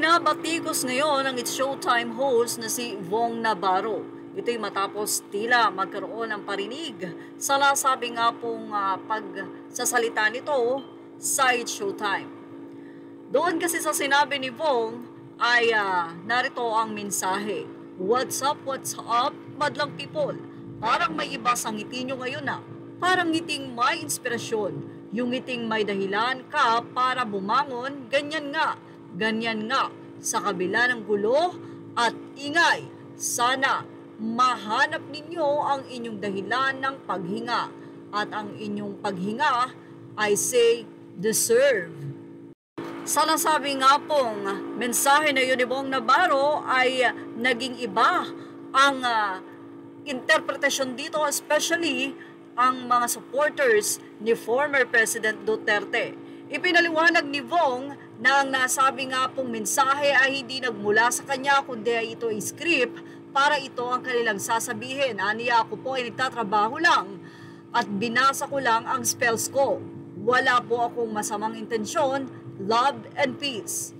Binabatikos ngayon ang It's Showtime host na si Vong Navarro. Ito'y matapos tila magkaroon ng parinig sa nasabi nga pong pagsasalita nito sa It's Showtime. Doon kasi sa sinabi ni Vong ay narito ang mensahe. What's up, madlang people? Parang may iba sa ngiti nyo ngayon na. Parang ngiting may inspirasyon. Yung ngiting may dahilan ka para bumangon, ganyan nga. Ganyan nga, sa kabila ng gulo at ingay, sana mahanap ninyo ang inyong dahilan ng paghinga at ang inyong paghinga ay say deserve. Sa nasabi nga pong mensahe na yun ni Vong Navarro ay naging iba ang interpretasyon dito, especially ang mga supporters ni former President Duterte. Ipinaliwanag ni Vong na ang nasabi nga pong mensahe ay hindi nagmula sa kanya kundi ay ito ay script para ito ang kanilang sasabihin. Aniya, ako po ay nagtatrabaho lang at binasa ko lang ang spells ko. Wala po akong masamang intensyon, love and peace.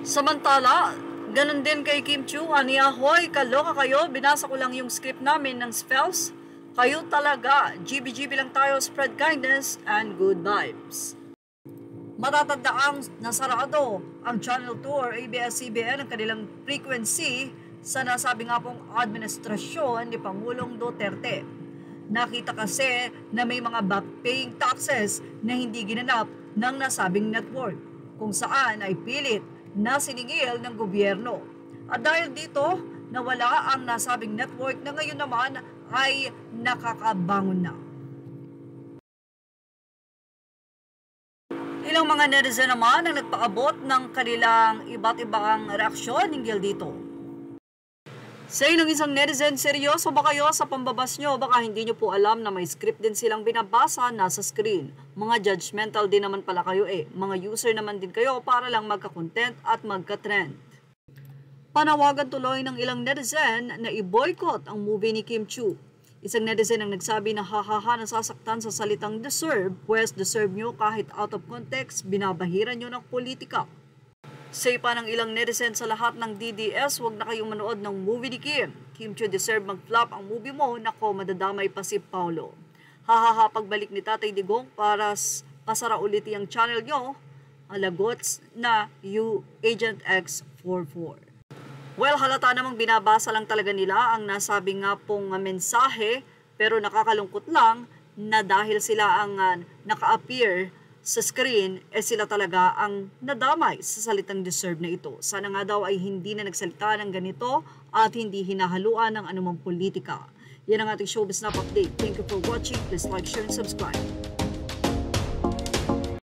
Samantala, ganun din kay Kim Chiu. Aniya, hoy, kaloka kayo, binasa ko lang yung script namin ng spells. Kayo talaga, GB lang tayo, spread kindness and good vibes. Matatandaang nasarado ang Channel 2 or ABS-CBN ang kanilang frequency sa nasabi nga pong administrasyon ni Pangulong Duterte. Nakita kasi na may mga back-paying taxes na hindi ginanap ng nasabing network, kung saan ay pilit na siningil ng gobyerno. At dahil dito, nawala ang nasabing network na ngayon naman ay nakakabangon na. Ilang mga netizen naman ang nagpaabot ng kanilang iba't ibang reaksyon hinggil dito. Say ng isang netizen, seryoso ba kayo sa pambabas nyo? Baka hindi nyo po alam na may script din silang binabasa nasa screen. Mga judgmental din naman pala kayo Mga user naman din kayo para lang magka-content at magka-trend. Panawagan tuloy ng ilang netizen na i-boycott ang movie ni Kim Chiu. Isang netizen ang nagsabi na hahaha nasasaktan sa salitang deserve, pues deserve nyo kahit out of context, binabahiran nyo ng politika. Say pa ng ilang netizen sa lahat ng DDS, wag na kayong manood ng movie ni Kim. Kim Chiu deserve mag-flop ang movie mo, nako madadamay pa si Paulo. Hahaha pagbalik ni Tatay Digong para pasara ulit yung channel nyo, alagots na you Agent X44. Well, halata namang binabasa lang talaga nila ang nasabi nga pong mensahe, pero nakakalungkot lang na dahil sila ang naka-appear sa screen, sila talaga ang nadamay sa salitang deserve na ito. Sana nga daw ay hindi na nagsalita ng ganito at hindi hinahaluan ng anumang politika. Yan ang ating Showbiz Snap Update. Thank you for watching. Please like, share, and subscribe.